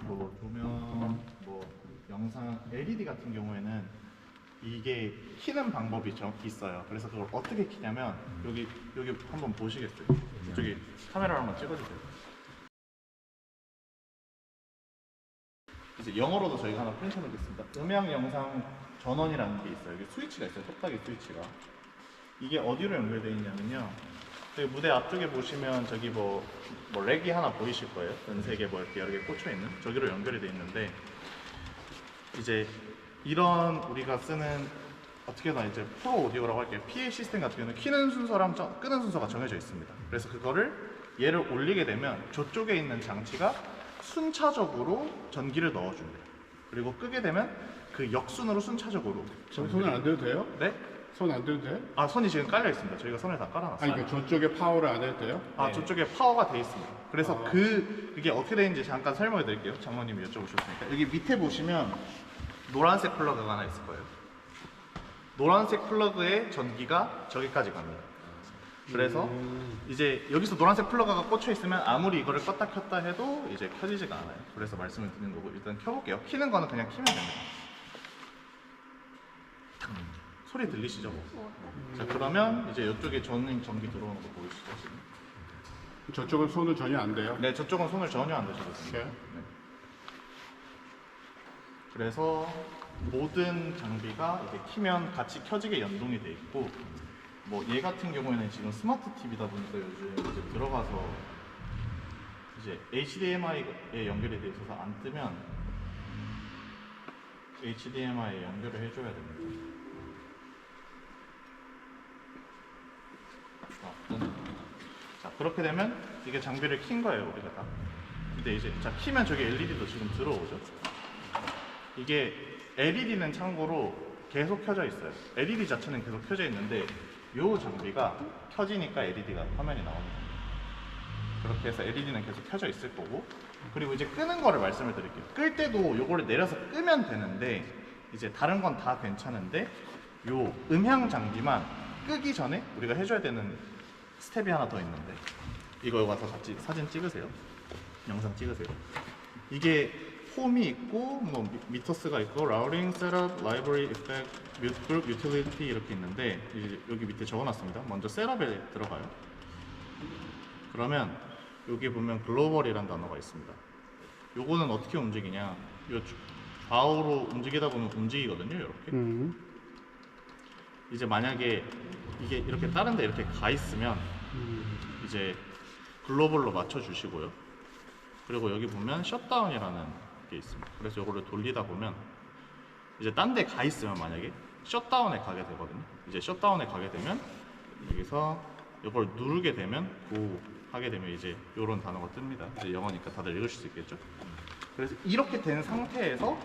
뭐 조명, 뭐 영상, LED 같은 경우에는 이게 키는 방법이 있어요. 그래서 그걸 어떻게 키냐면 여기 한번 보시겠어요? 이쪽에 카메라로 한번 찍어주세요. 이제 영어로도 저희가 하나 프린트 해놓겠습니다. 음향 영상 전원이라는 게 있어요. 여기 스위치가 있어요. 똑딱이 스위치가. 이게 어디로 연결되어 있냐면요. 저기 무대 앞쪽에 보시면 저기 뭐 렉이 하나 보이실 거예요. 은색에 뭐 이렇게 여러 개 꽂혀 있는 저기로 연결이 되어 있는데, 이제 이런 우리가 쓰는 어떻게나 이제 프로 오디오라고 할게요. PA 시스템 같은 경우는 키는 순서랑 끄는 순서가 정해져 있습니다. 그래서 그거를 얘를 올리게 되면 저쪽에 있는 장치가 순차적으로 전기를 넣어줍니다. 그리고 끄게 되면 그 역순으로 순차적으로. 손을 안 대도 돼요? 네? 손 안 대도 돼요? 아, 선이 지금 깔려 있습니다. 저희가 선을 다 깔아놨어요. 아니, 그러니까 저쪽에 파워를 안 해도 돼요? 아, 네. 저쪽에 파워가 돼 있습니다. 그래서 그게 어떻게 되는지 잠깐 설명해 드릴게요. 장모님이 여쭤보셨으니까. 여기 밑에 보시면 노란색 플러그가 하나 있을 거예요. 노란색 플러그에 전기가 저기까지 갑니다. 그래서 이제 여기서 노란색 플러그가 꽂혀 있으면 아무리 이거를 껐다 켰다 해도 이제 켜지지가 않아요. 그래서 말씀을 드리는 거고, 일단 켜볼게요. 키는 거는 그냥 키면 됩니다. 소리 들리시죠? 뭐? 자, 그러면 이제 이쪽에 전기 들어오는 거 보이시죠? 지금? 저쪽은 손을 전혀 안 돼요? 네, 저쪽은 손을 전혀 안 대셔도 됩니다. 네. 그래서 모든 장비가 이렇게 키면 같이 켜지게 연동이 돼 있고, 뭐 얘 같은 경우에는 지금 스마트 TV다 보니까 요즘 이제 들어가서 이제 HDMI에 연결이 돼 있어서 안 뜨면 HDMI에 연결을 해줘야 됩니다. 자, 그렇게 되면 이게 장비를 킨 거예요, 우리가 다. 근데 이제 자, 키면 저기 LED도 지금 들어오죠. 이게 LED는 참고로 계속 켜져 있어요. LED 자체는 계속 켜져 있는데 이 장비가 켜지니까 LED가 화면이 나옵니다. 그렇게 해서 LED는 계속 켜져 있을 거고, 그리고 이제 끄는 거를 말씀을 드릴게요. 끌 때도 요거를 내려서 끄면 되는데, 이제 다른 건 다 괜찮은데 요 음향 장비만 끄기 전에 우리가 해줘야 되는 스텝이 하나 더 있는데, 이거 와서 같이 사진 찍으세요. 영상 찍으세요. 이게 홈이 있고 뭐 미터스가 있고 라우링, 셋업, 라이브러리, 이펙트, 뮤트 그룹, 유틸리티 이렇게 있는데, 이제 여기 밑에 적어놨습니다. 먼저 셋업에 들어가요. 그러면 여기 보면 글로벌이라는 단어가 있습니다. 요거는 어떻게 움직이냐, 요 좌우로 움직이다 보면 움직이거든요. 이렇게. 이제 만약에 이게 이렇게 다른 데 이렇게 가 있으면 이제 글로벌로 맞춰 주시고요. 그리고 여기 보면 셧다운이라는 게 있습니다. 그래서 이거를 돌리다 보면 이제 딴 데 가 있으면 만약에 셧다운에 가게 되거든요. 이제 셧다운에 가게 되면 여기서 이걸 누르게 되면 고 하게 되면 이제 이런 단어가 뜹니다. 이제 영어니까 다들 읽으실 수 있겠죠. 그래서 이렇게 된 상태에서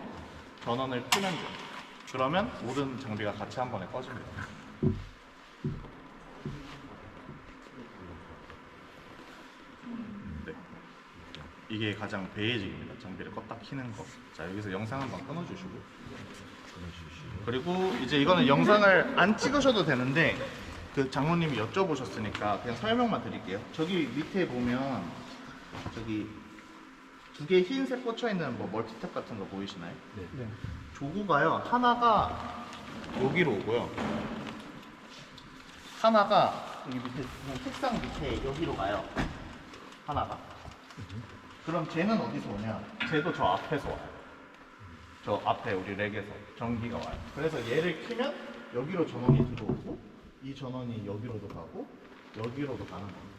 전원을 끄면 돼요. 그러면 모든 장비가 같이 한 번에 꺼집니다. 네. 이게 가장 베이직입니다. 장비를 껐다 켜는 거. 자, 여기서 영상 한번 끊어주시고. 그리고 이제 이거는 영상을 안 찍으셔도 되는데, 그 장모님이 여쭤보셨으니까 그냥 설명만 드릴게요. 저기 밑에 보면 저기 두 개 흰색 꽂혀 있는 뭐 멀티탭 같은 거 보이시나요? 네. 조구가요. 하나가 여기로 오고요. 하나가 여기 밑에 그냥 책상 밑에 여기로 가요. 하나가. 그럼 쟤는 어디서 오냐? 쟤도 저 앞에서 와요. 저 앞에 우리 렉에서 전기가 와요. 그래서 얘를 켜면 여기로 전원이 들어오고, 이 전원이 여기로도 가고 여기로도 가는 겁니다.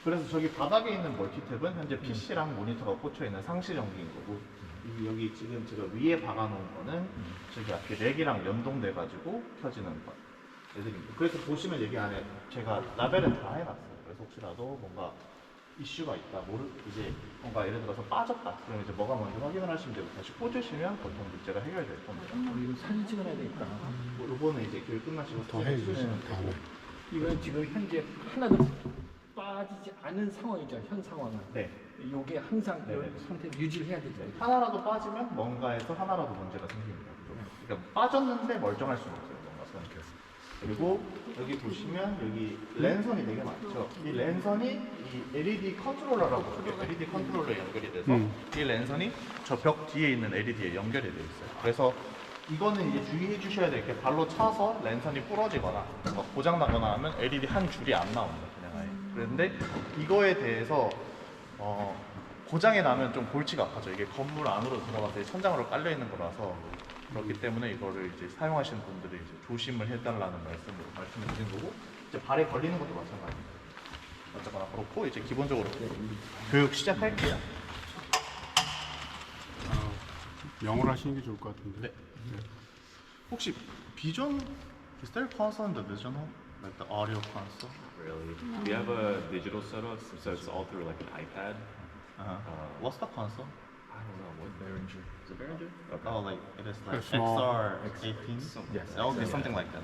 그래서 저기 바닥에 있는 멀티탭은 현재 PC랑 모니터가 꽂혀 있는 상시 전기인 거고, 여기 지금 제가 위에 박아놓은 거는 저기 앞에 렉이랑 연동돼 가지고 켜지는 거 애들입니다. 그래서 보시면 여기 안에 제가 라벨은 다 해놨어요. 그래서 혹시라도 뭔가 이슈가 있다, 이제 뭔가 예를 들어서 빠졌다, 그럼 이제 뭐가 먼저 확인을 하시면 되고, 다시 꽂으시면 보통 문제가 해결될 겁니다. 이거 사진 찍어놔야 되겠다. 뭐 요거는 이제 교육 끝나시고 더 사진 해주시면 찍으시면 되고. 이건 지금 현재 하나도 빠지지 않은 상황이죠. 현 상황은. 네. 이게 항상 네네. 이런 상태를 유지를 해야 되죠. 하나라도 빠지면 뭔가에서 하나라도 문제가 생깁니다. 그러니까 빠졌는데 멀쩡할 수는 없어요. 뭔가 그리고 여기 보시면 여기 랜선이 되게 많죠. 이 랜선이 이 LED 컨트롤러라고 부르죠. LED 컨트롤러에 연결이 돼서 이 랜선이 저 벽 뒤에 있는 LED에 연결이 되어 있어요. 그래서 이거는 이제 주의해 주셔야 돼요. 이렇게 발로 차서 랜선이 부러지거나 고장 나거나 하면 LED 한 줄이 안 나옵니다. 그냥 아예. 그런데 이거에 대해서 고장이 나면 좀 골치가 아파져. 이게 건물 안으로 들어가서 천장으로 깔려 있는 거라서 그렇기 때문에 이거를 이제 사용하시는 분들이 이제 조심을 해달라는 말씀을 드린 거고, 이제 발에 걸리는 것도 마찬가지입니다. 어쨌거나 그렇고 이제 기본적으로 교육 시작할게요. 영어로 하시는 게 좋을 것 같은데. 네. 혹시 비전 is there console in the vision hall? Like the audio console? Really? We have a digital setup, so it's all through like an iPad. What's the console? I don't know what Behringer. Is it Behringer? Okay. Oh, like it is like A small- XR18? Yes. Okay, something like that.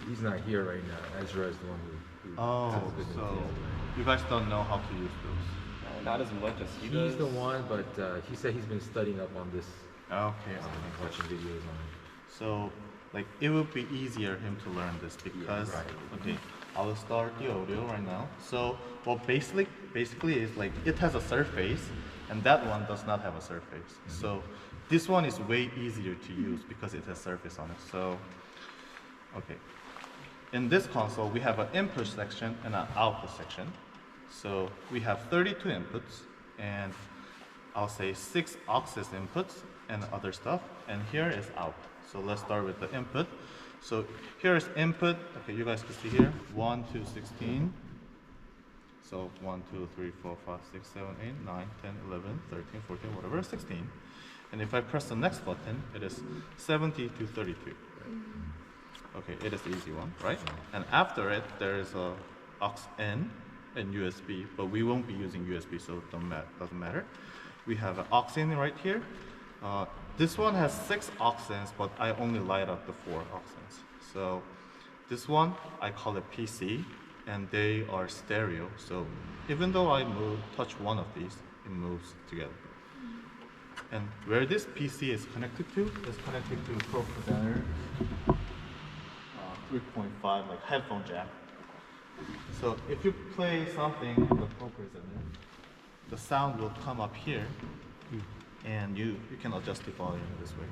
He's not here right now. Ezra is the one who Oh, has been so involved. you guys don't know how to use those. Not as much as he does. He's the one, but he said he's been studying up on this, Okay. watching videos on it. So, like, it would be easier him to learn this because, right. okay, I will start the audio right now. So, well, basically is like it has a surface, and that one does not have a surface. So, this one is way easier to use because it has surface on it. So, okay, in this console we have an input section and an output section. So we have 32 inputs and I'll say 6 aux inputs and other stuff, and here is out. So let's start with the input. So here is input. Okay, you guys can see here 1 to 16. So 1, 2, 3, 4, 5, 6, 7, 8, 9, 10, 11, 13, 14, whatever, 16. And if I press the next button, it is 70 to 33. Okay, it is the easy one, right? And after it, there is a aux in and USB, but we won't be using USB, so it doesn't matter. We have an aux in right here. This one has 6 aux ins, but I only light up the 4 aux ins. So this one, I call it PC, and they are stereo. So even though I touch one of these, it moves together. And where this PC is connected to is connected to Pro Presenter 3.5, like headphone jack. So if you play something on the Pro Presenter, the sound will come up here, and you can adjust the volume this way.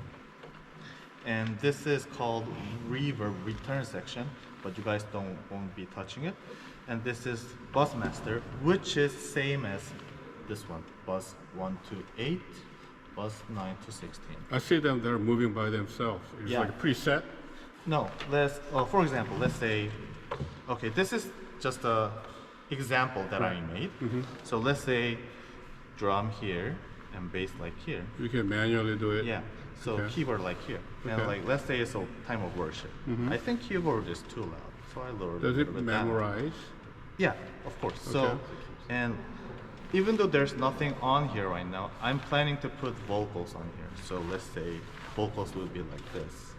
And this is called reverb return section, but you guys won't be touching it. And this is bus master, which is same as this one, bus 1 to 8, bus 9 to 16. I see them, they're moving by themselves. It's Yeah. like a preset. No, for example, let's say, okay, this is just a example that I made. So let's say drum here and bass like here. You can manually do it. Yeah. So Okay. keyboard like here. And Okay. like let's say it's a time of worship. I think keyboard is too loud, so I lowered Does a it little bit down. memorize? Yeah, of course. Okay. So, and even though there's nothing on here right now, I'm planning to put vocals on here. So let's say vocals would be like this.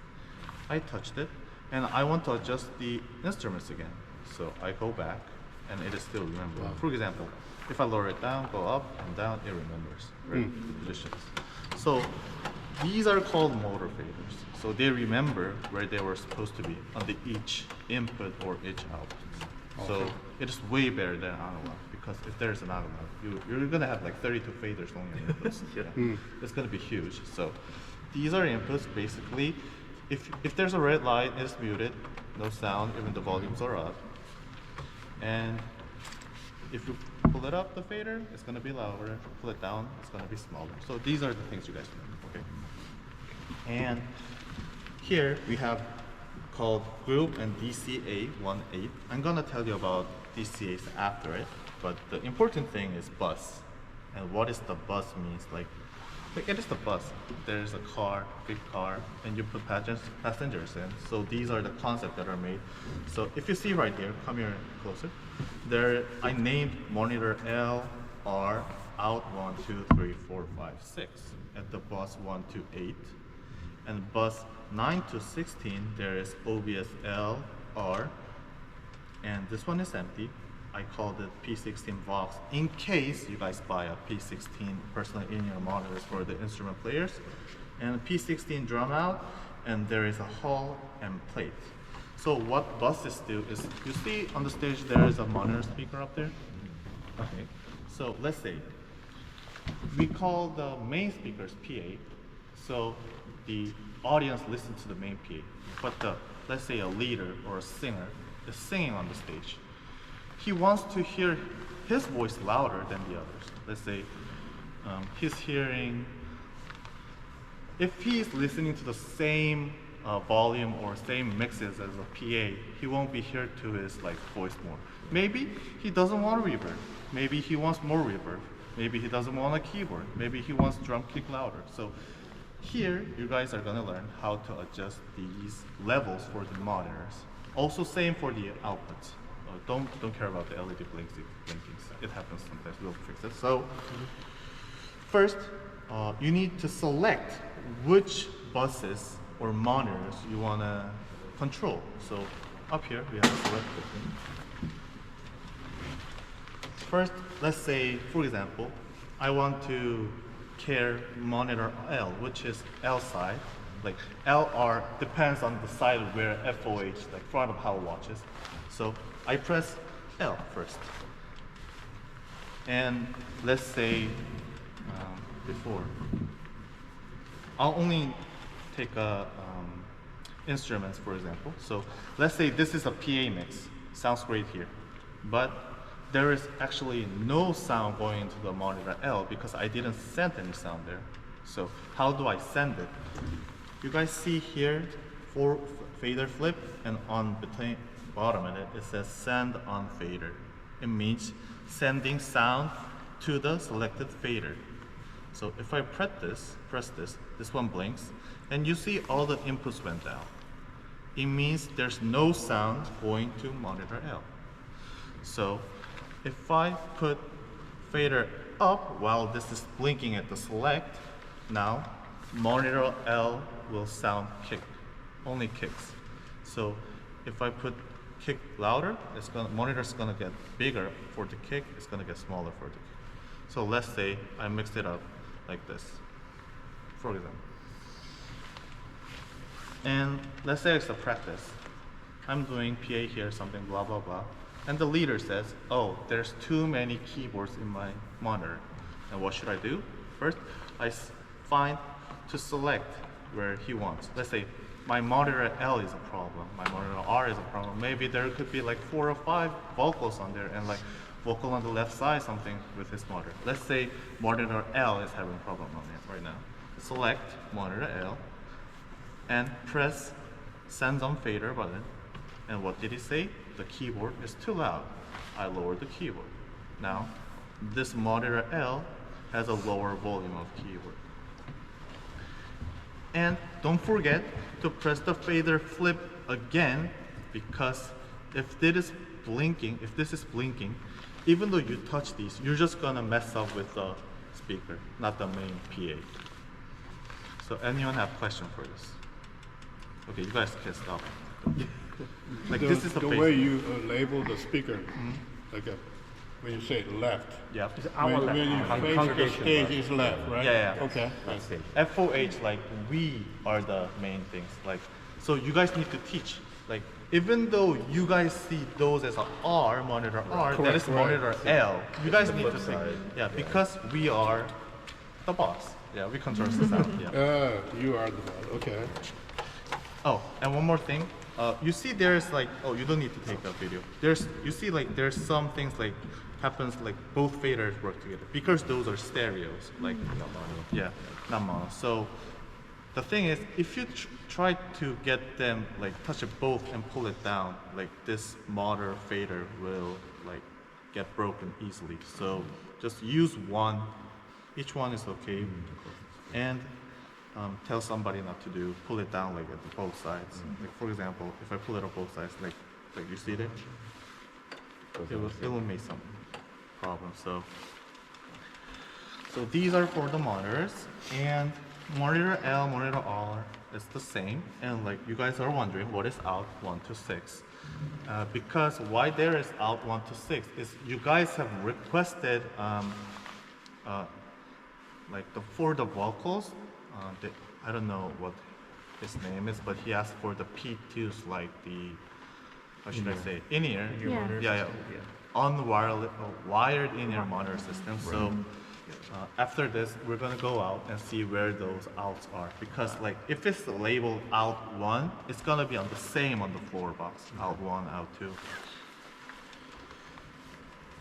I touched it, and I want to adjust the instruments again. So I go back, and it is still remembering. For example, if I lower it down, go up and down, it remembers, right? The positions. So these are called motor faders. So they remember where they were supposed to be on the each input or each output. So it is way better than analog, because if there's an analog, you're gonna have like 32 faders only on inputs. It's gonna be huge. So these are inputs basically. If there's a red light, it's muted, no sound, even the volumes are up. And if you pull it up, the fader, it's gonna be louder. Pull it down, it's gonna be smaller. So these are the things you guys know, okay? And here we have called group and DCA18. I'm gonna tell you about DCAs after it, but the important thing is bus. And what is the bus means, like it is the bus. There's a car, big car, and you put passengers in. So these are the concepts that are made. So if you see right here, come here closer. There, I named monitor L, R, out 1, 2, 3, 4, 5, 6. At the bus 1 to 8. And bus 9 to 16, there is OBS L, R, and this one is empty. I called it P16 Vox in case you guys buy a P16 personal in-ear monitors for the instrument players. And P16 drum out, and there is a hull and plate. So what buses do is, you see on the stage there is a monitor speaker up there. Okay. So let's say we call the main speakers PA, so the audience listens to the main PA. But let's say a leader or a singer is singing on the stage. He wants to hear his voice louder than the others. Let's say he's hearing, if he's listening to the same volume or same mixes as a PA, he won't be heard to his like voice more. Maybe he doesn't want reverb. Maybe he wants more reverb. Maybe he doesn't want a keyboard. Maybe he wants drum kick louder. So here, you guys are gonna learn how to adjust these levels for the monitors. Also same for the outputs. Don't care about the LED blinking. It happens sometimes. We'll fix it. So first, you need to select which buses or monitors you wanna control. So up here we have a select button. First, let's say, for example, I want to care monitor L, which is L side. Like LR depends on the side where FOH, like front of hour watches. So I press L first. And let's say before, I'll only take instruments, for example. So let's say this is a PA mix. Sounds great here. But there is actually no sound going into the monitor L because I didn't send any sound there. So how do I send it? You guys see here for fader flip, and on between bottom of it, it says send on fader. It means sending sound to the selected fader. So if I press this, this one blinks, and you see all the inputs went down. It means there's no sound going to monitor L. So if I put fader up while this is blinking at the select, now monitor L will sound kick, only kicks. So if I put kick louder, monitor's gonna get bigger for the kick, it's gonna get smaller for the kick. So let's say I mixed it up like this, for example. And let's say it's a practice. I'm doing PA here, something blah, blah, blah. And the leader says, oh, there's too many keyboards in my monitor. And what should I do? First, I find to select where he wants. Let's say my monitor L is a problem, my monitor R is a problem. Maybe there could be like 4 or 5 vocals on there and like vocal on the left side, something with his monitor. Let's say monitor L is having a problem on it right now. Select monitor L and press send on fader button. And what did he say? The keyboard is too loud. I lowered the keyboard. Now, this monitor L has a lower volume of keyboard. And don't forget to press the fader flip again, because if this is blinking, even though you touch these, you're just gonna mess up with the speaker, not the main PA. So anyone have question for this? Okay, you guys can stop. Like this is the basic. way you label the speaker, like when you say left. Yeah. It's our When left. you face the Congregation stage left. is left, right? Yeah, yeah. Okay. FOH, like we are the main things. Like, so you guys need to teach. Like, even though you guys see those as a R, monitor R, that Correct, is right. monitor L. You guys the need to flip say, side. yeah, because we are the boss. Yeah, we control the sound. Yeah. You are the one. Okay. Oh, and one more thing. You see there's like, oh, you don't need to take a video. You see like there's some things like happens like both faders work together because those are stereos. Like, Not mono. yeah, not mono. So the thing is, if you try to get them like touch it both and pull it down, like this motor fader will like get broken easily. So just use one. Each one is okay. And tell somebody not to pull it down like at both sides. Like for example, if I pull it on both sides, like you see there, it will make some problems. So these are for the monitors, and monitor L, monitor R is the same. And like you guys are wondering, what is out 1 to 6? Because why there is out 1 to 6 is you guys have requested like for the vocals. I don't know what his name is, but he asked for the P2s, like the how should I say, in-ear. Yeah. Yeah. Wired in-ear monitor system. So after this, we're gonna go out and see where those outs are, because like if it's labeled out 1, it's gonna be on the same on the floor box, out 1, out 2.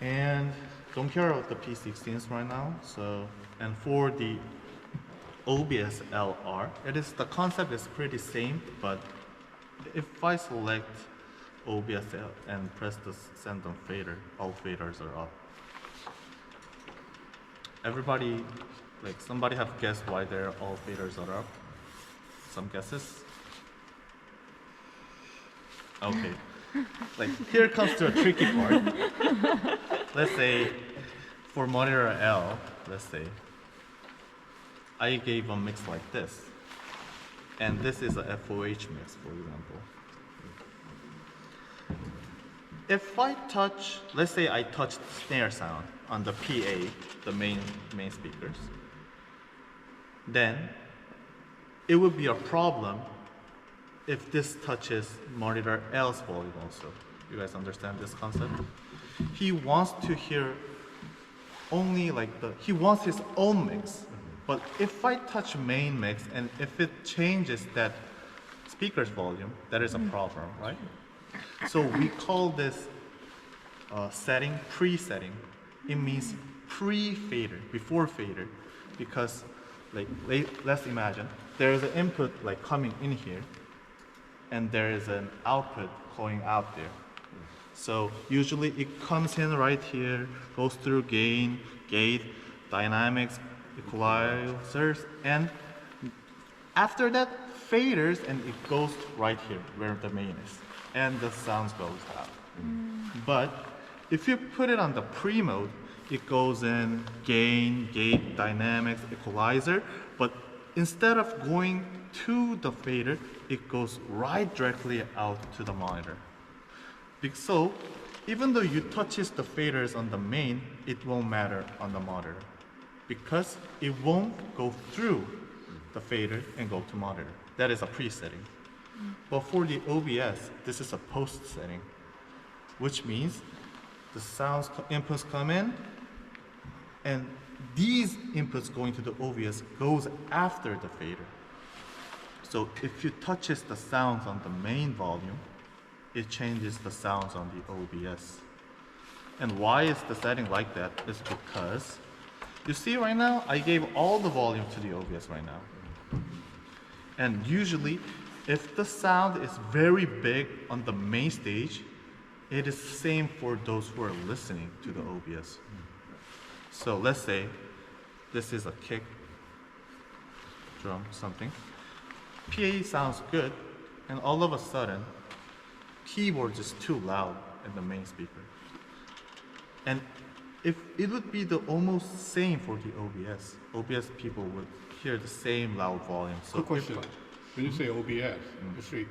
And don't care about the P16s right now. So, and for the OBS LR, the concept is pretty same, but if I select OBS and press the send on fader, all faders are up. Everybody, like somebody have guessed why their all faders are up? Some guesses? Okay. Like here comes to a tricky part. Let's say for monitor L, let's say I gave a mix like this, and this is a FOH mix, for example. If I touch, let's say I touch snare sound on the PA, the main speakers, then it would be a problem if this touches monitor L's volume also. You guys understand this concept? He wants to hear only like he wants his own mix. But if I touch main mix and if it changes that speaker's volume, that is a problem, right? So we call this setting pre-setting. It means pre-fader, before fader, because like let's imagine there is an input like coming in here, and there is an output going out there. So usually it comes in right here, goes through gain, gate, dynamics, equalizers, and after that faders, and it goes right here where the main is, and the sounds goes out. But if you put it on the pre mode, it goes in gain, gate, dynamics, equalizer, but instead of going to the fader, it goes right directly out to the monitor. So even though you touches the faders on the main, it won't matter on the monitor, because it won't go through the fader and go to monitor. That is a pre-setting. But for the OBS, this is a post-setting, which means the sounds inputs come in, and these inputs going to the OBS goes after the fader. So if you touches the sounds on the main volume, it changes the sounds on the OBS. And why is the setting like that? Is because you see right now, I gave all the volume to the OBS right now. And usually, if the sound is very big on the main stage, it is the same for those who are listening to the OBS. So let's say this is a kick, drum, something. PA sounds good, and all of a sudden, keyboard is too loud in the main speaker. And if it would be the almost same for the OBS. OBS people would hear the same loud volume. So Quick question. When you say OBS, actually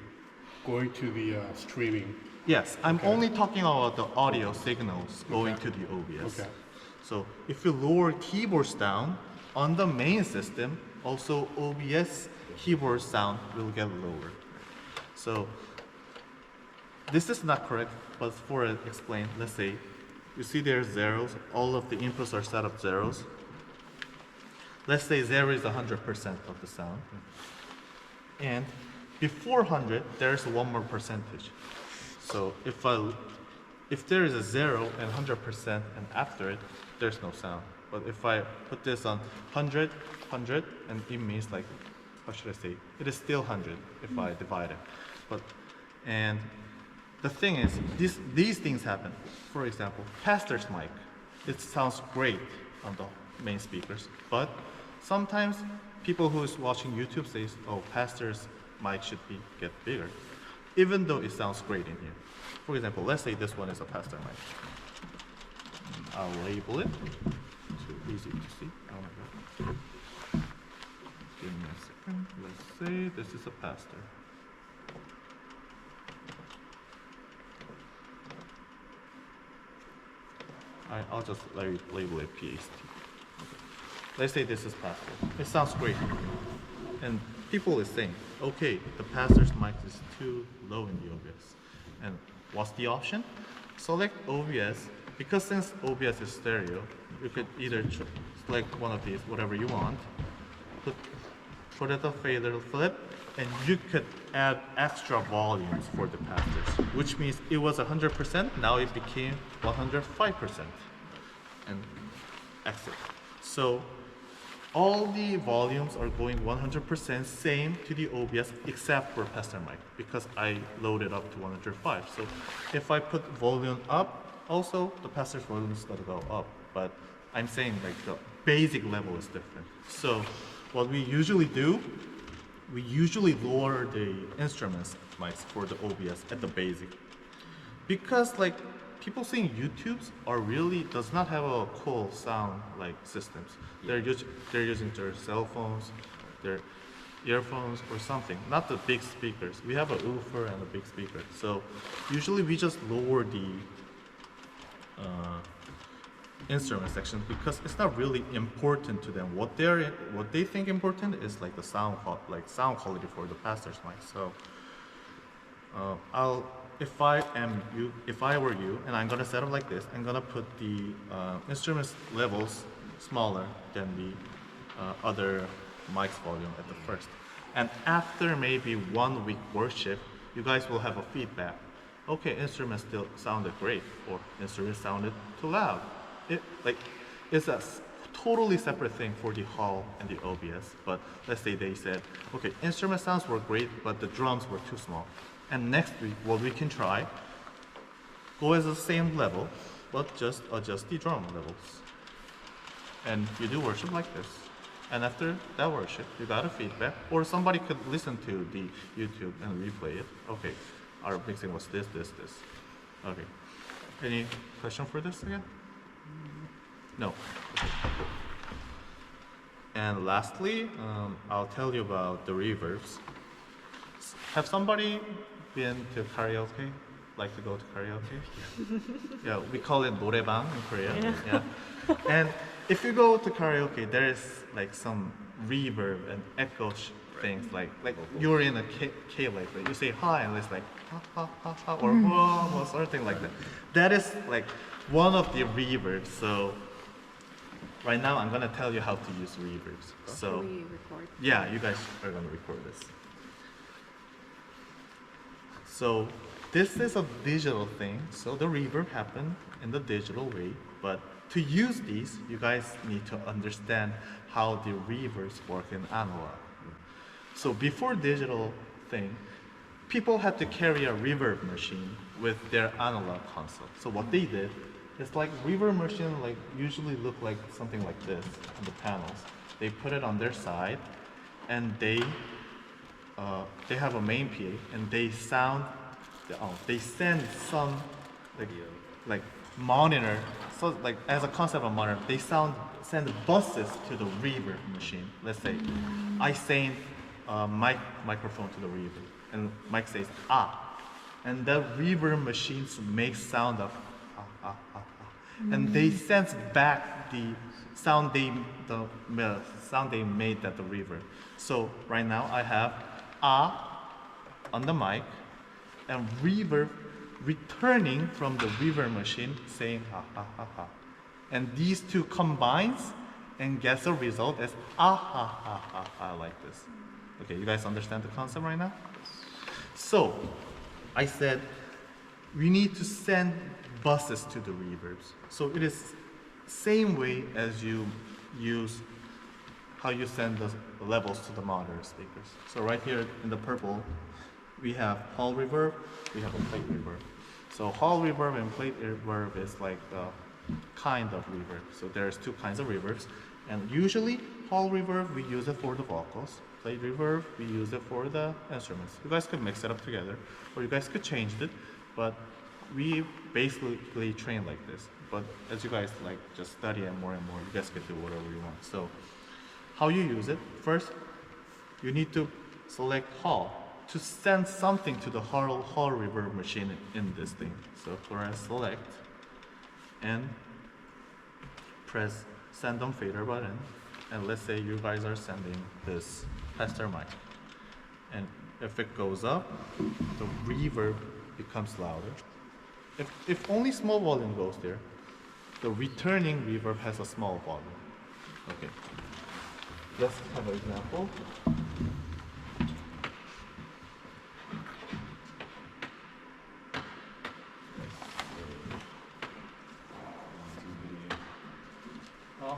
going to the streaming. yes, I'm only talking about the audio signals going to the OBS. Okay. So if you lower keyboards down on the main system, also OBS keyboard sound will get lower. So this is not correct, but for explain, let's say you see there's zeros, all of the inputs are set up zeros. Let's say 0 is 100% of the sound. And before 100, there's one more percentage. So if there is a 0 and 100% and after it, there's no sound. But if I put this on 100, 100, and it means like, how should I say? It is still 100 if I divide it. And the thing is, these things happen. For example, pastor's mic. It sounds great on the main speakers, but sometimes people who is watching YouTube says, oh, pastor's mic should get bigger, even though it sounds great in here. For example, let's say this one is a pastor mic. I'll label it. Too easy to see. Oh my god. Give me a second. Let's say this is a pastor. I'll just label it PAST. Let's say this is pastor. It sounds great. And people is saying, okay, the pastor's mic is too low in the OBS. And what's the option? Select OBS. Because since OBS is stereo, you could either select one of these, whatever you want, put it a fader flip, and you could add extra volumes for the pastors, which means it was 100%, now it became 105%, and exit. So all the volumes are going 100% same to the OBS except for pastor mic because I loaded up to 105. So if I put volume up, also the pastor's volume is gonna go up, but I'm saying like the basic level is different. So what we usually do, we usually lower the instruments mics for the OBS at the basic. Because like people seeing YouTubes are really does not have a cool sound like systems. They're using their cell phones, their earphones or something, not the big speakers. We have a woofer and a big speaker. So usually we just lower the instrument section because it's not really important to them. What they think important is like the sound quality for the pastor's mic. So if I were you, and I'm gonna set up like this, I'm gonna put the instruments levels smaller than the other mic's volume at the first. And after maybe 1 week worship, you guys will have a feedback. Okay, instruments still sounded great, or instruments sounded too loud. It's a totally separate thing for the hall and the OBS. But let's say they said, okay, instrument sounds were great, but the drums were too small. And next week, what we can try, go as the same level, but just adjust the drum levels. And you do worship like this. And after that worship, you got a feedback, or somebody could listen to the YouTube and replay it. Okay, our mixing was this. Okay. Any question for this again? No. Okay, cool. And lastly, I'll tell you about the reverbs. Have somebody been to karaoke? Like to go to karaoke? Yeah, we call it 노래방 in Korea. Yeah. And if you go to karaoke, there is like some reverb and echo things like you're in a cave like that. You say hi and it's like ha ha ha ha or whoa or something like that. That is like one of the reverbs. So right now I'm gonna tell you how to use reverbs. So Can we record? yeah, you guys are gonna record this. So this is a digital thing. So the reverb happened in the digital way, but to use these, you guys need to understand how the reverbs work in analog. So before digital thing, people had to carry a reverb machine with their analog console. So what they did is like reverb machine like usually look like something like this on the panels. They put it on their side, and they have a main PA, and they send some like monitor. So like as a concept of monitor, they send buses to the reverb machine. Let's say I send microphone to the reverb, and Mike says ah, and the reverb machines make sound of ah ah ah ah, and they sense back the sound they made at the reverb. So right now I have ah on the mic, and reverb returning from the reverb machine saying ha ha ha ha. And these two combines and gets a result as ah ha ha ha ha like this. Okay, you guys understand the concept right now? So I said we need to send buses to the reverbs. So it is same way as you use how you send the levels to the monitor speakers. So right here in the purple, we have hall reverb, we have a plate reverb. So hall reverb and plate reverb is like the kind of reverb. So there's two kinds of reverbs. And usually hall reverb, we use it for the vocals. Plate reverb, we use it for the instruments. You guys could mix it up together, or you guys could change it, but we basically train like this. But as you guys like just study it more and more, you guys can do whatever you want. So how you use it, first, you need to select hall to send something to the hall reverb machine in this thing. So press select and press send on fader button. And let's say you guys are sending this pastor mic. And if it goes up, the reverb becomes louder. if only small volume goes there, the returning reverb has a small volume. Okay. Let's have an example.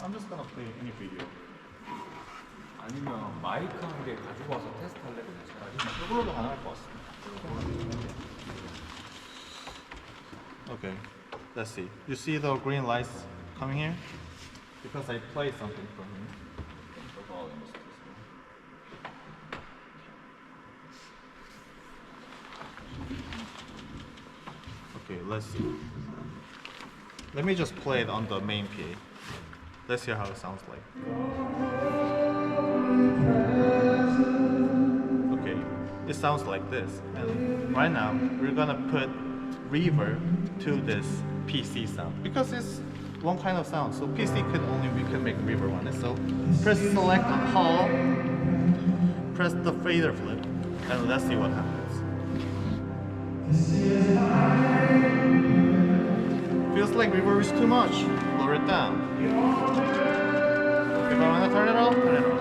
I'm just gonna play any video. 아니면 마이크 한 개 가지고 와서 테스트 할래 그냥 차라리. 이걸로도 가능할 것 같습니다. Okay, let's see. You see the green lights coming here? Because I played something from here. The volume is too small. Okay, let's see. Let me just play it on the main PA. Let's hear how it sounds like. Okay, it sounds like this. And right now, we're gonna put reverb to this PC sound because it's one kind of sound. So PC we can make reverb on it. So press select on Hall, press the fader flip, and let's see what happens. Feels like reverb is too much. Lower it down. If I want to turn it off, turn it off.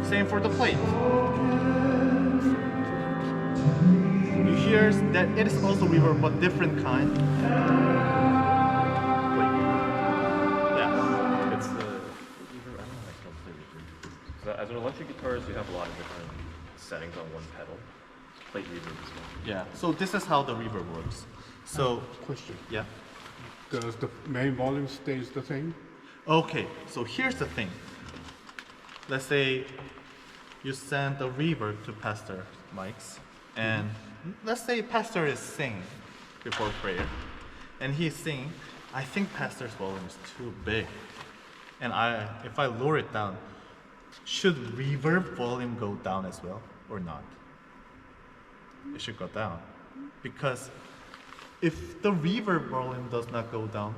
Same for the plate. You hear that it is also reverb, but different kind. Wait. Yeah. It's the. I don't know how to play reverb. So as an electric guitarist, you have a lot of different settings on one pedal. Plate reverb as well. Yeah. So this is how the reverb works. So Question. yeah. Does the main volume stays the same? Okay, so here's the thing. Let's say you send a reverb to pastor mics, and let's say pastor is singing before prayer, and he's singing. I think pastor's volume is too big, and if I lower it down, should reverb volume go down as well or not? It should go down, because if the reverb volume does not go down,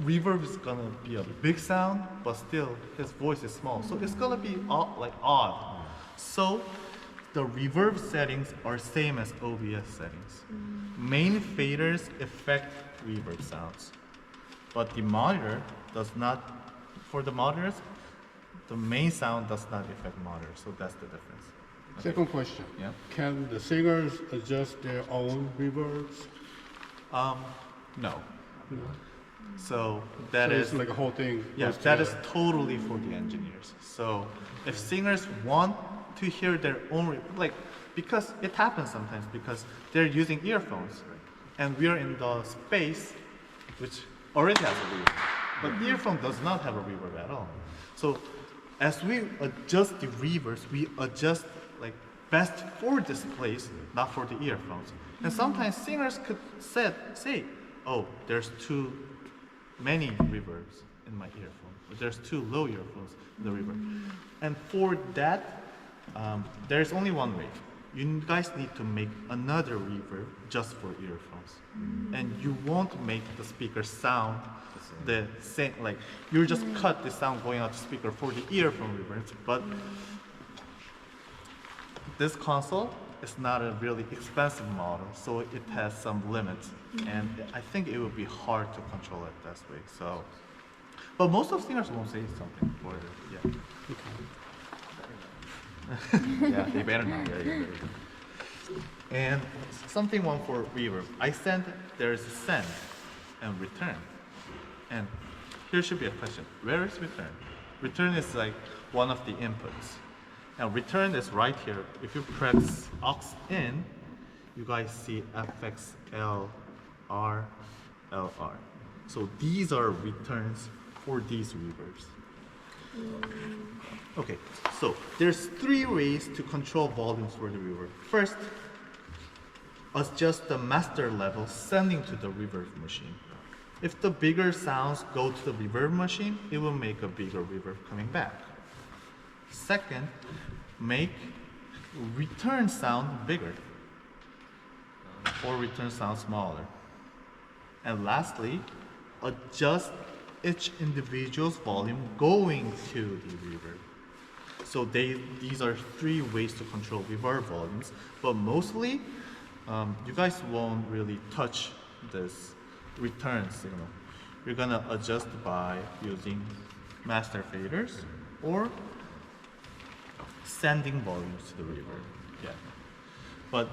reverb is gonna be a big sound, but still his voice is small, so it's gonna be odd. So the reverb settings are same as OBS settings. Main faders affect reverb sounds, but the monitor does not. For the monitors, the main sound does not affect monitor, so that's the difference. Second question. Yeah. Can the singers adjust their own reverbs? No. So that So is it's like a whole thing. yeah, goes that is together. totally for the engineers. So if singers want to hear their own because it happens sometimes because they're using earphones, and we are in the space which already has a reverb, but the earphone does not have a reverb at all. So as we adjust the reverbs, we adjust like best for this place, not for the earphones. And sometimes singers could say, oh, there's too many reverbs in my earphone. Or there's too low earphones in the reverb. And for that, there's only one way. You guys need to make another reverb just for earphones. And you won't make the speaker sound the same, like you just cut the sound going out the speaker for the earphone reverbs, but this console is not a really expensive model, so it has some limits, and I think it would be hard to control it this way. So, but most of singers won't say something for it. Yeah. Yeah, they better not. And something one for reverb. There's a send and return. And here should be a question. Where is return? Return is like one of the inputs. And return is right here. If you press aux in, you guys see FX, L, R, L, R. So these are returns for these reverbs. Okay, so there's 3 ways to control volumes for the reverb. First, adjust the master level sending to the reverb machine. If the bigger sounds go to the reverb machine, it will make a bigger reverb coming back. Second, make return sound bigger or return sound smaller. And lastly, adjust each individual's volume going to the reverb. So these are 3 ways to control reverb volumes, but mostly you guys won't really touch this return signal. You're gonna adjust by using master faders or sending volumes to the reverb. Yeah. But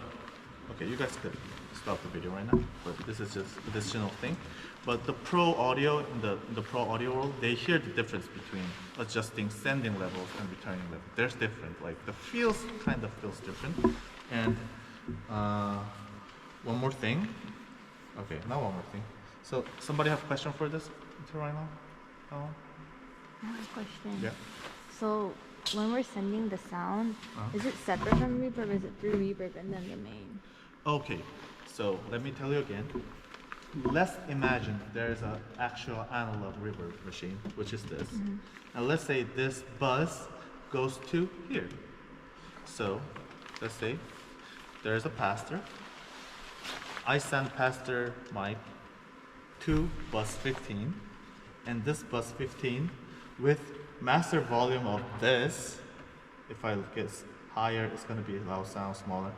okay, you guys could stop the video right now. But this is just additional thing. But the pro audio in the pro audio world, they hear the difference between adjusting sending levels and returning levels. There's different. Like the feels kind of feels different. And one more thing. Okay, now one more thing. So somebody have a question for this until right now? No? I have a question. Yeah. So when we're sending the sound, is it separate from reverb? Is it through reverb and then the main? Okay, so let me tell you again. Let's imagine there's an actual analog reverb machine, which is this. And let's say this buzz goes to here. So let's say there's a pastor. I send pastor mic to bus 15, and this bus 15 with master volume of this, if I get higher, it's going to be loud sound, smaller.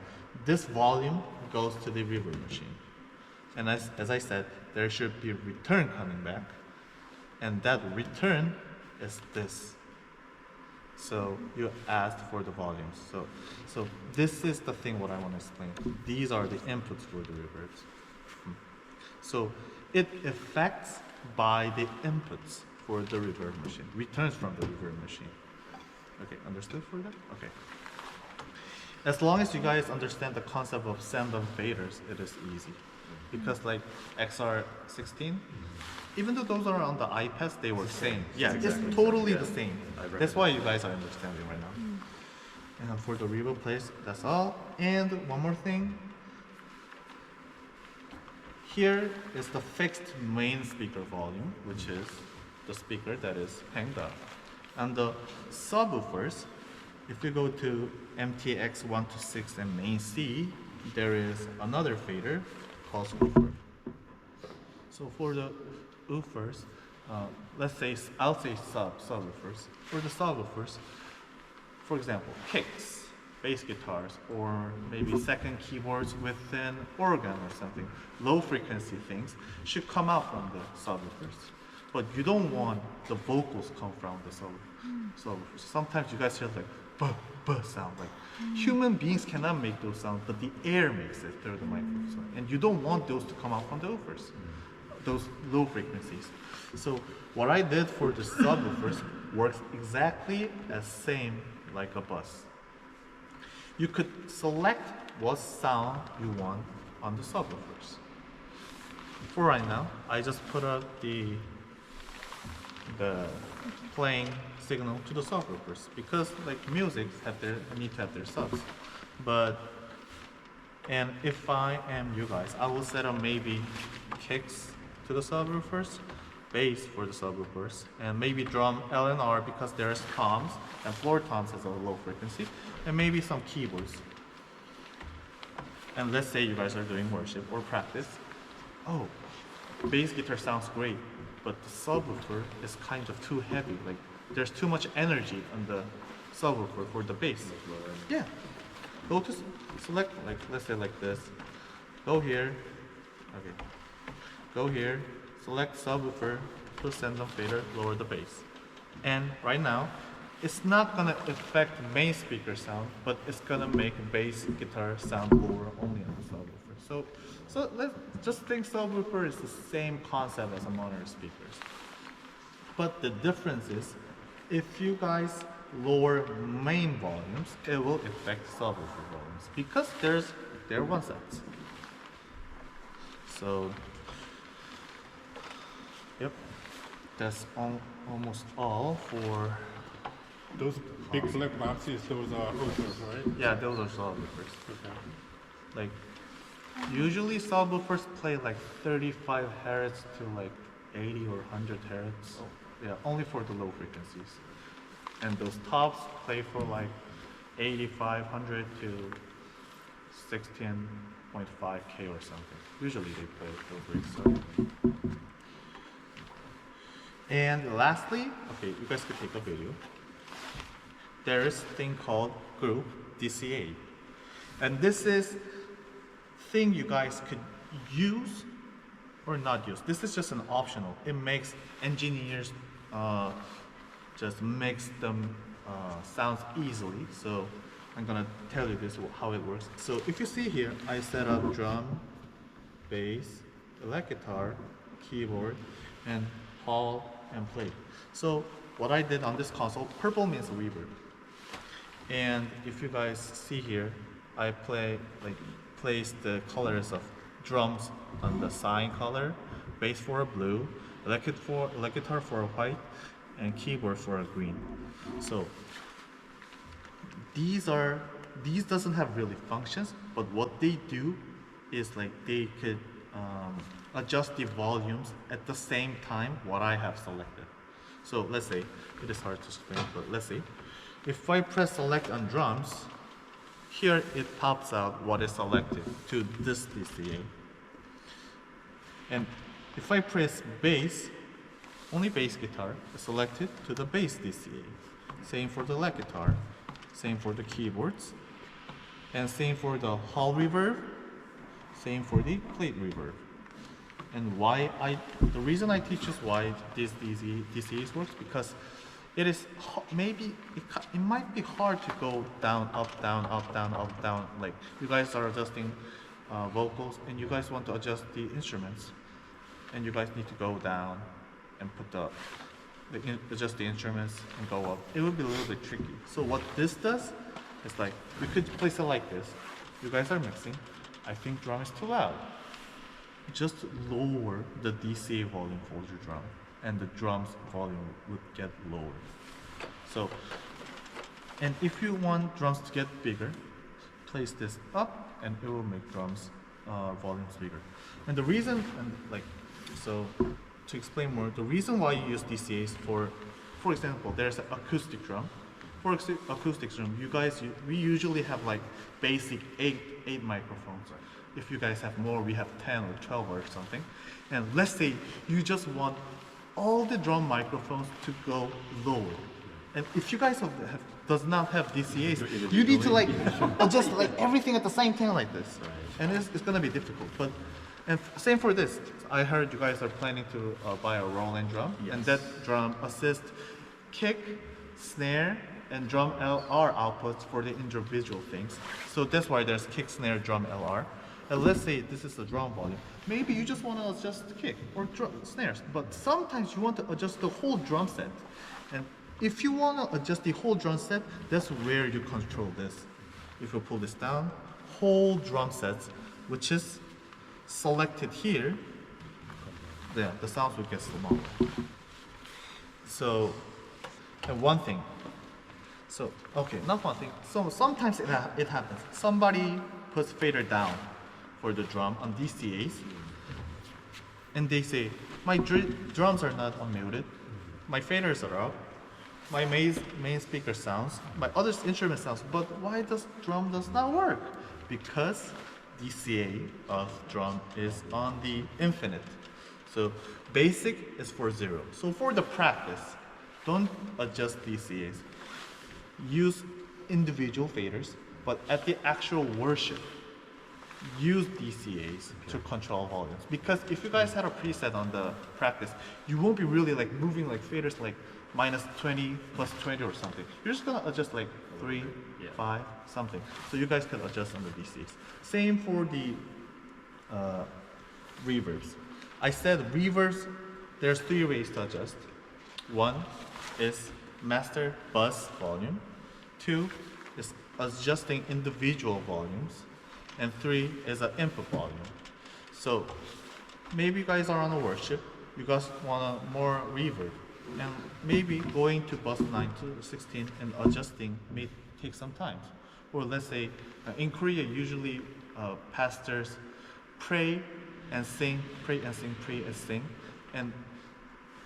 This volume goes to the reverb machine. And as I said, there should be return coming back, and that return is this. So you asked for the volumes. So this is the thing what I want to explain. These are the inputs for the reverbs. So it affects by the inputs for the reverb machine, returns from the reverb machine. Okay, understood for that? Okay. As long as you guys understand the concept of send and faders, it is easy. Because like XR16, even though those are on the iPads, they were same. Yeah, exactly it's the totally same, the same. I read That's it. why you guys are understanding right now. And for the reverb place, that's all. And one more thing. Here is the fixed main speaker volume, which is the speaker that is hanged up. And the subwoofers, if you go to MTX 126 and main C, there is another fader called woofer. So for the woofers, let's say, I'll say subwoofers. For the subwoofers, for example, kicks, bass guitars, or maybe second keyboards within organ or something, low frequency things should come out from the subwoofers. But you don't want the vocals come from the subwoofers. Sometimes you guys hear like buh, buh sound. Like human beings cannot make those sounds, but the air makes it through the microphone. And you don't want those to come out from the woofers, those low frequencies. So what I did for the subwoofers works exactly as same like a bus. You could select what sound you want on the subwoofers. For right now, I just put up the playing signal to the subwoofers because like music need to have their subs. And if I am you guys, I will set up maybe kicks to the subwoofers, bass for the subwoofers, and maybe drum L and R because there's toms and floor toms has a low frequency, and maybe some keyboards. And let's say you guys are doing worship or practice. Oh, bass guitar sounds great, but the subwoofer is kind of too heavy. Like there's too much energy on the subwoofer for the bass. Yeah. Go to select, like let's say like this. Go here. Okay. Go here. Select subwoofer to send them fader, lower the bass. And right now, it's not gonna affect main speaker sound, but it's gonna make bass guitar sound lower only on the subwoofer. So let's just think subwoofer is the same concept as a monitor speakers. But the difference is, if you guys lower main volumes, it will affect subwoofer volumes because they're one sets. So, yep, that's almost all for. Those big black boxes, those are woofers, right? Yeah, those are subwoofers. Okay. Like, usually subwoofers play like 35 hertz to like 80 or 100 hertz. Yeah, only for the low frequencies. And those tops play for like 8500 to 16.5K or something. Usually they play those rates. So. And lastly, okay, you guys could take a video. There is a thing called group DCA. And this is thing you guys could use or not use. This is just an optional. It makes engineers just makes them sounds easily. So I'm gonna tell you this how it works. So if you see here, I set up drum, bass, electric guitar, keyboard, and hall and plate. So what I did on this console, purple means reverb. And if you guys see here, I place the colors of drums on the cyan color, bass for a blue, electric guitar for a white, and keyboard for a green. So these doesn't have really functions, but what they do is like they could adjust the volumes at the same time what I have selected. So let's say, it is hard to explain, but let's say, if I press select on drums, here it pops out what is selected to this DCA. And if I press bass, only bass guitar is selected to the bass DCA. Same for the electric guitar, same for the keyboards, and same for the hall reverb, same for the plate reverb. And the reason I teach is why these DCAs works, because it is it might be hard to go down, up, down, up, down, up, down. Like you guys are adjusting vocals, and you guys want to adjust the instruments, and you guys need to go down and adjust the instruments and go up. It would be a little bit tricky. So what this does is like we could place it like this. You guys are mixing. I think drum is too loud. Just lower the DCA volume for your drum, and the drum's volume would get lower. So, and if you want drums to get bigger, place this up, and it will make drums volumes bigger. And the reason, to explain more, the reason why you use DCAs for example, there's an acoustic drum. For acoustic drum, we usually have like basic eight microphones. If you guys have more, we have 10 or 12 or something. And let's say you just want all the drum microphones to go lower. And if you guys does not have DCAs, you need to like adjust like everything at the same time like this. And it's gonna be difficult. And same for this. I heard you guys are planning to buy a Roland drum. Yes. And that drum assists kick, snare, and drum LR outputs for the individual things. So that's why there's kick, snare, drum LR. And let's say this is the drum volume. Maybe you just want to adjust kick or snares, but sometimes you want to adjust the whole drum set. And if you want to adjust the whole drum set, that's where you control this. If you pull this down, whole drum sets, which is selected here, then the sounds will get smaller. So, and one thing. So, okay, not one thing. So sometimes it happens. Somebody puts fader down for the drum on DCAs, and they say, my drums are not unmuted, my faders are up, my main speaker sounds, my other instrument sounds, but why drum does not work? Because DCA of drum is on the infinite. So basic is for 0. So for the practice, don't adjust DCAs. Use individual faders, but at the actual worship, use DCAs to control volumes. Because if you guys had a preset on the practice, you won't be really like moving like faders like -20, +20 or something. You're just gonna adjust like 3, 5, something. So you guys can adjust on the DCAs. Same for the reverbs. I said reverbs, there's 3 ways to adjust. One is master bus volume. 2 is adjusting individual volumes. And 3 is an input volume. So maybe you guys are on a worship, you guys want more reverb, and maybe going to bus 9 to 16 and adjusting may take some time. Or let's say in Korea, usually pastors pray and sing, pray and sing, pray and sing. And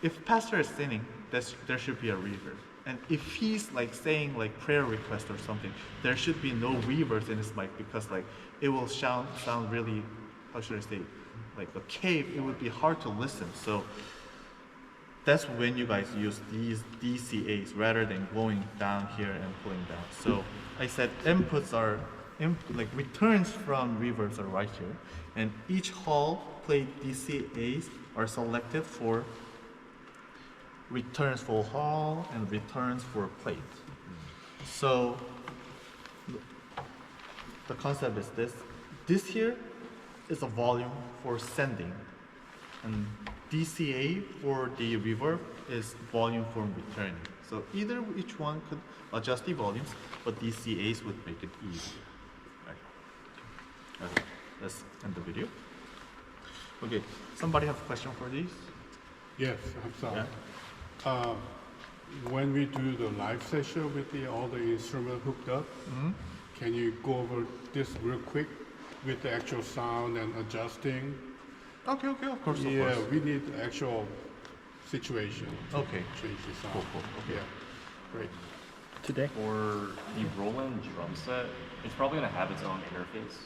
if pastor is singing, there should be a reverb. And if he's like saying like prayer request or something, there should be no reverb in his mic, because like it will sound really, how should I say, like a cave. It would be hard to listen. So that's when you guys use these DCAs rather than going down here and pulling down. So I said inputs are like returns from reverbs are right here, and each hall plate DCAs are selected for returns for hall and returns for plate. So the concept is this. This here is a volume for sending, and DCA for the reverb is volume for returning. So either each one could adjust the volumes, but DCAs would make it easier. Right. Okay, let's end the video. Okay, somebody have a question for these? Yes, I'm sorry. When we do the live session with all the instruments hooked up, can you go over this real quick with the actual sound and adjusting? Okay, of course, Yeah, of course. we need the actual situation to Okay. change the sound. Cool. Okay. Yeah, great. Today? For the Roland drum set, it's probably going to have its own interface.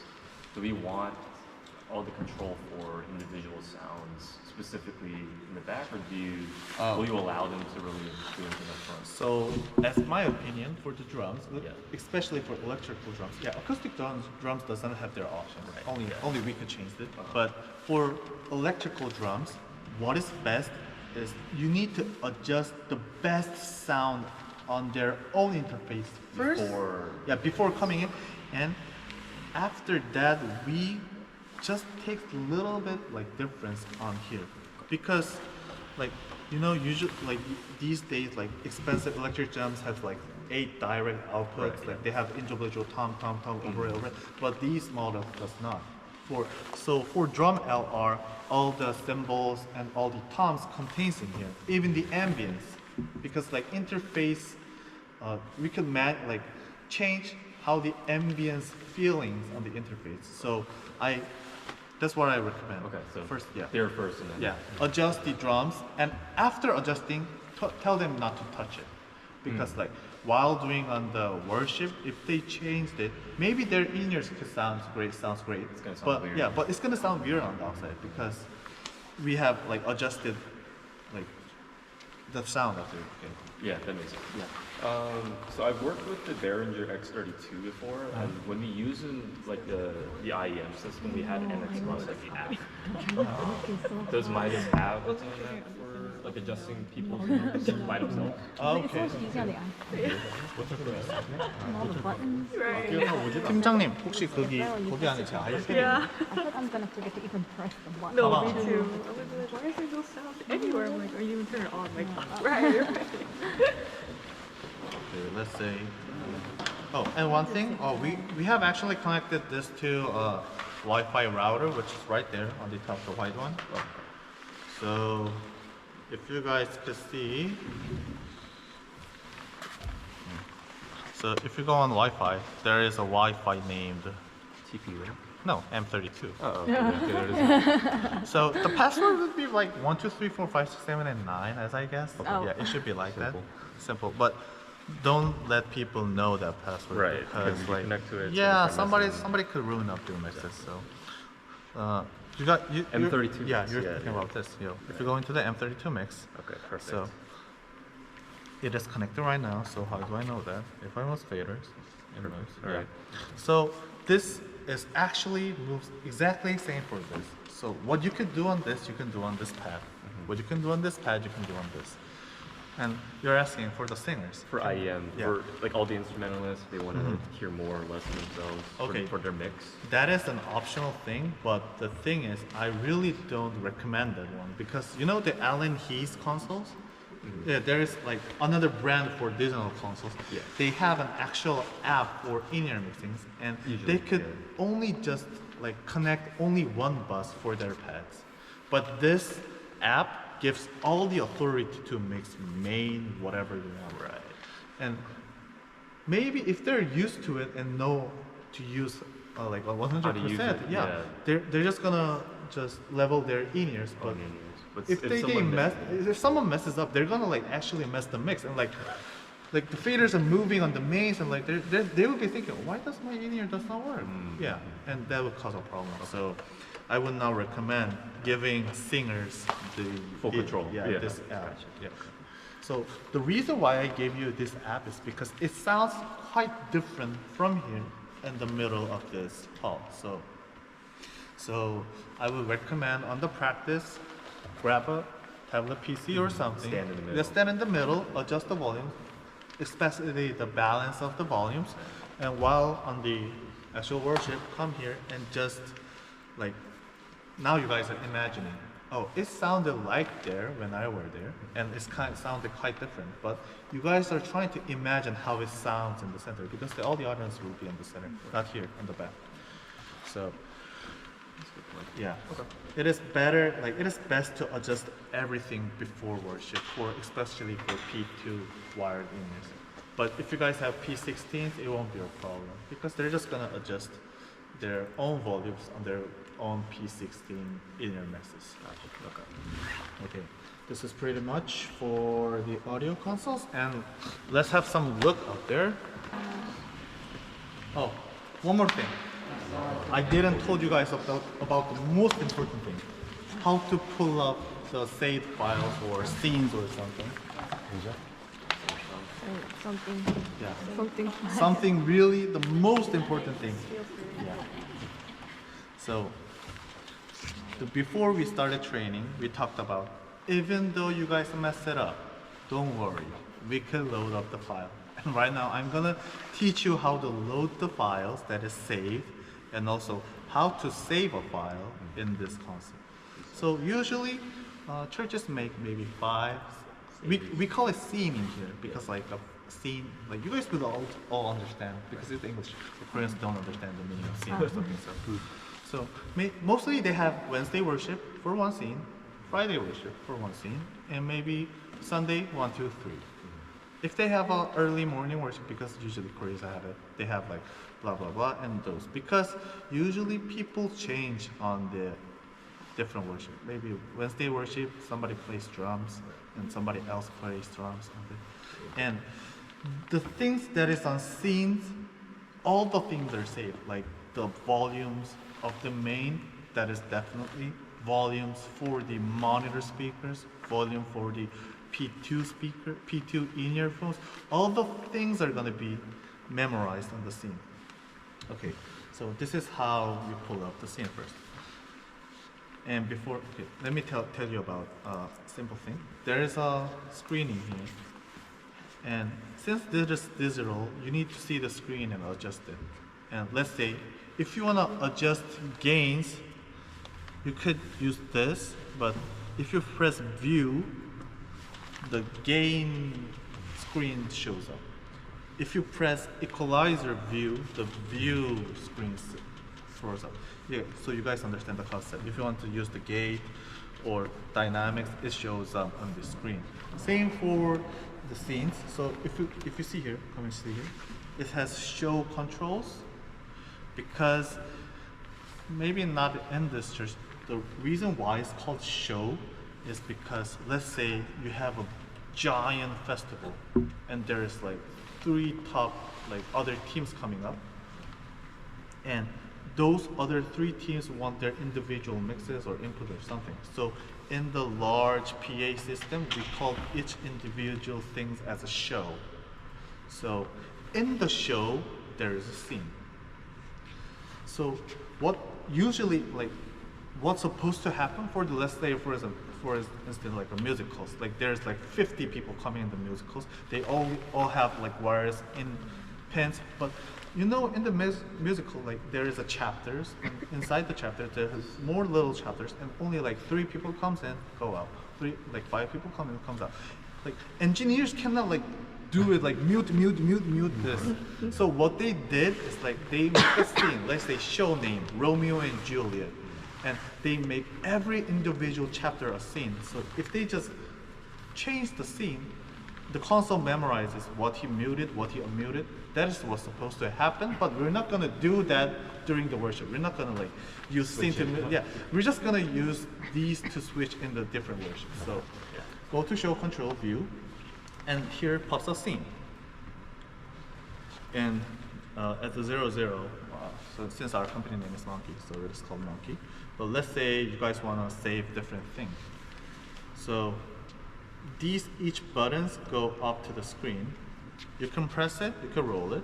So we want all the control for individual sounds specifically in the back, or will you allow them to really do it in the front? So, as my opinion for the drums, Yeah. especially for electrical drums, acoustic drums doesn't have their option. Right. Only we could change it. But for electrical drums, what is best is you need to adjust the best sound on their own interface first. Before coming in, and after that we just take a little bit like difference on here, because like usually like these days like expensive electric drums have like 8 direct outputs, like they have individual tom over, but these models does not. For drum LR, all the cymbals and all the toms contains in here, even the ambience, because like interface, we could change how the ambience feelings on the interface. So that's what I recommend. Okay, so first, they're first and then adjust the drums, and after adjusting, tell them not to touch it, because like while doing on the worship, if they changed it, maybe their in-ears sounds great. It's gonna sound but weird. but it's gonna sound weird on the outside because we have like adjusted like the sound of it. Okay. Yeah, that makes sense. So I've worked with the Behringer X32 before, and when we use in like the IEM system, we had NX Plus like the app. Does Midas have what's on that for like adjusting people's by themselves? Okay. It's easy on the eye. All the buttons. 팀장님 혹시 거기 안에 제 아이패드 I thought I'm gonna forget to even press the button. No, Come me on. too. I was like, why is there no sound anywhere? I'm like, or you even turn it on? Like, right. Okay, let's say. Oh, and one thing. We have actually connected this to a Wi-Fi router, which is right there on the top, the white one. So, if you guys could see. So if you go on Wi-Fi, there is a Wi-Fi named TP, right? no M32. Oh, okay. There it is. So the password would be like 1, 2, 3, 4, 5, 6, 7, and 9, as I guess. Oh. Yeah, it should be like Simple. that. Simple, but don't let people know that password, Right, Because because you like, connect to it, yeah, someone can mess with it. somebody could ruin up your mixes. So, you got you. M32 Yeah, mix, you're yeah, talking yeah. about this. If you go into the M32 mix, Okay, perfect. so it is connected right now. So how do I know that? If I was faders, it moves. All right. So this is actually moves exactly same for this. So what you could do on this, you can do on this pad. What you can do on this pad, you can do on this. And you're asking for the singers. For IEM, Yeah. for like all the instrumentalists, they want to hear more or less of themselves Okay. for their mix. That is an optional thing, but the thing is, I really don't recommend that one because you know the Allen Heath consoles? Yeah, there is like another brand for digital consoles. Yeah. They have an actual app for in-ear mixings, and Usually, they could yeah. only just like connect only one bus for their pads. But this app gives all the authority to mix main whatever you want. Right. And maybe if they're used to it and know to use like a 100%, How to use it, yeah. they're just gonna just level their in-ears. But But if someone messes up, they're gonna like actually mess the mix, and like the faders are moving on the mains, and like they will be thinking, why does my in-ear does not work? Yeah, and that would cause a problem. So I would not recommend giving singers the Full control. Yeah, Yeah. this app. Yeah. So the reason why I gave you this app is because it sounds quite different from here in the middle of this hall. So I would recommend on the practice, grab a tablet PC or something. Stand in the middle. Just stand in the middle, adjust the volume, especially the balance of the volumes. And while on the actual worship, come here and just like, now you guys are imagining, oh, it sounded like there when I were there, and it's sounded quite different. But you guys are trying to imagine how it sounds in the center, because all the audience will be in the center, not here in the back. So, yeah, it is better, like it is best to adjust everything before worship, especially for P2 wired in-ears. But if you guys have P16s, it won't be a problem, because they're just gonna adjust their own volumes on their own P16 in-ear mixes. Okay, this is pretty much for the audio consoles, and let's have some look out there. Oh, one more thing. I didn't told you guys about the most important thing. How to pull up the saved files or scenes or something. Something. Yeah. Something. Something really the most important thing. Yeah. So before we started training, we talked about even though you guys mess it up, don't worry. We can load up the file. And right now I'm gonna teach you how to load the files that is saved, and also how to save a file in this console. So usually churches make maybe 5. We call it scene in here because like a scene, like you guys will all understand because it's English. The Koreans don't understand the meaning of scene or something. So mostly they have Wednesday worship for one scene, Friday worship for one scene, and maybe Sunday 1, 2, 3. If they have a early morning worship, because usually Koreans have it, they have like blah blah blah and those, because usually people change on the different worship. Maybe Wednesday worship, somebody plays drums and somebody else plays drums. And the things that is on scenes, all the things are saved, like the volumes of the main, that is definitely volumes for the monitor speakers, volume for the P2 speaker, P2 in-ear phones. All the things are gonna be memorized on the scene. Okay, so this is how you pull up the scene first. And before, okay, let me tell you about a simple thing. There is a screening here. And since this is digital, you need to see the screen and adjust it. And let's say, if you wanna adjust gains, you could use this, but if you press view, the gain screen shows up. If you press equalizer view, the view screen throws up. Yeah, so you guys understand the concept. If you want to use the gate or dynamics, it shows up on the screen. Same for the scenes. So if you see here, come and see here, it has show controls, because maybe not in this church. The reason why it's called show is because let's say you have a giant festival and there's like 3 top like other teams coming up, and those other 3 teams want their individual mixes or input or something. So in the large PA system, we call each individual things as a show. So in the show, there is a scene. So what usually, like, what's supposed to happen for the, let's say for instance like a musicals, like there's like 50 people coming in the musicals, they all have like wires in pins, but you know in the musical, like there is a chapters, and inside the chapter there's more little chapters, and only like 3 people comes in, go out, 5 people come in, comes out. Like engineers cannot like do it like mute this. So what they did is like they make a scene, let's say show name Romeo and Juliet, and they make every individual chapter a scene. So if they just change the scene, the console memorizes what he muted, what he unmuted. That is what's supposed to happen, but we're not gonna do that during the worship. We're not gonna like use scene to, yeah, we're just gonna use these to switch in the different worship. So go to show control view, and here pops a scene. And at the 00, so since our company name is Monkey, so it is called Monkey. But let's say you guys wanna save different things. So these each buttons go up to the screen. You can press it, you can roll it.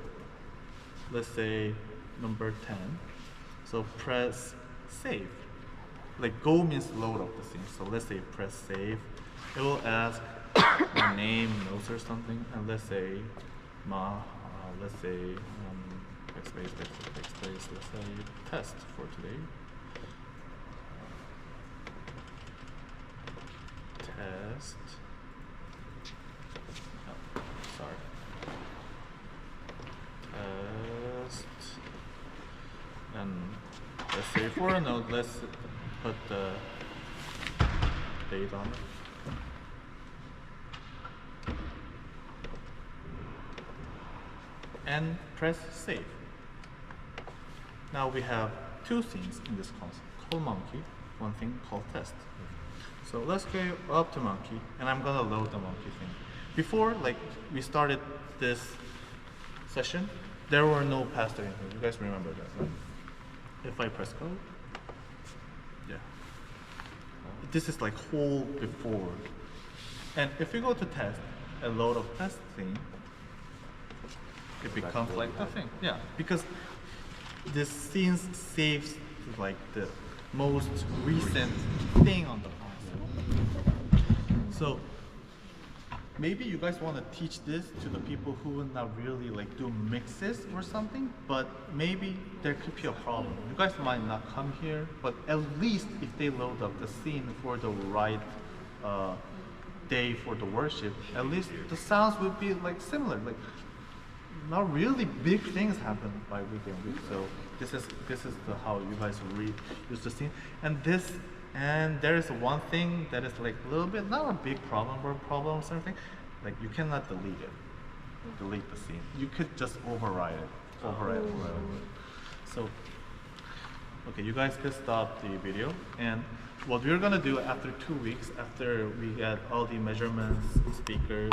Let's say number 10. So press save. Like go means load up the scene. So let's say press save. It will ask my name, notes or something, and let's say let's say backspace, let's say test for today. Test. Oh, sorry. Test. And let's say for a node, let's put the date on it. And press save. Now we have two scenes in this console, called monkey, one thing called test. So let's go up to monkey, and I'm gonna load the monkey thing. Before, like, we started this session, there were no past or anything. You guys remember that, right? If I press go, yeah. This is like whole before. And if you go to test and load up test thing, it becomes like the thing. Yeah, because this scene saves like the most recent thing on the console. So maybe you guys want to teach this to the people who will not really like do mixes or something, but maybe there could be a problem. You guys might not come here, but at least if they load up the scene for the right day for the worship, at least the sounds would be like similar. Like not really big things happen by week and week. So this is how you guys use the scene. And there is one thing that is like a little bit not a big problem or problem or something. Like you cannot delete it. Delete the scene. You could just override it. Override. So okay, you guys could stop the video, and what we're gonna do after 2 weeks, after we get all the measurements, speakers,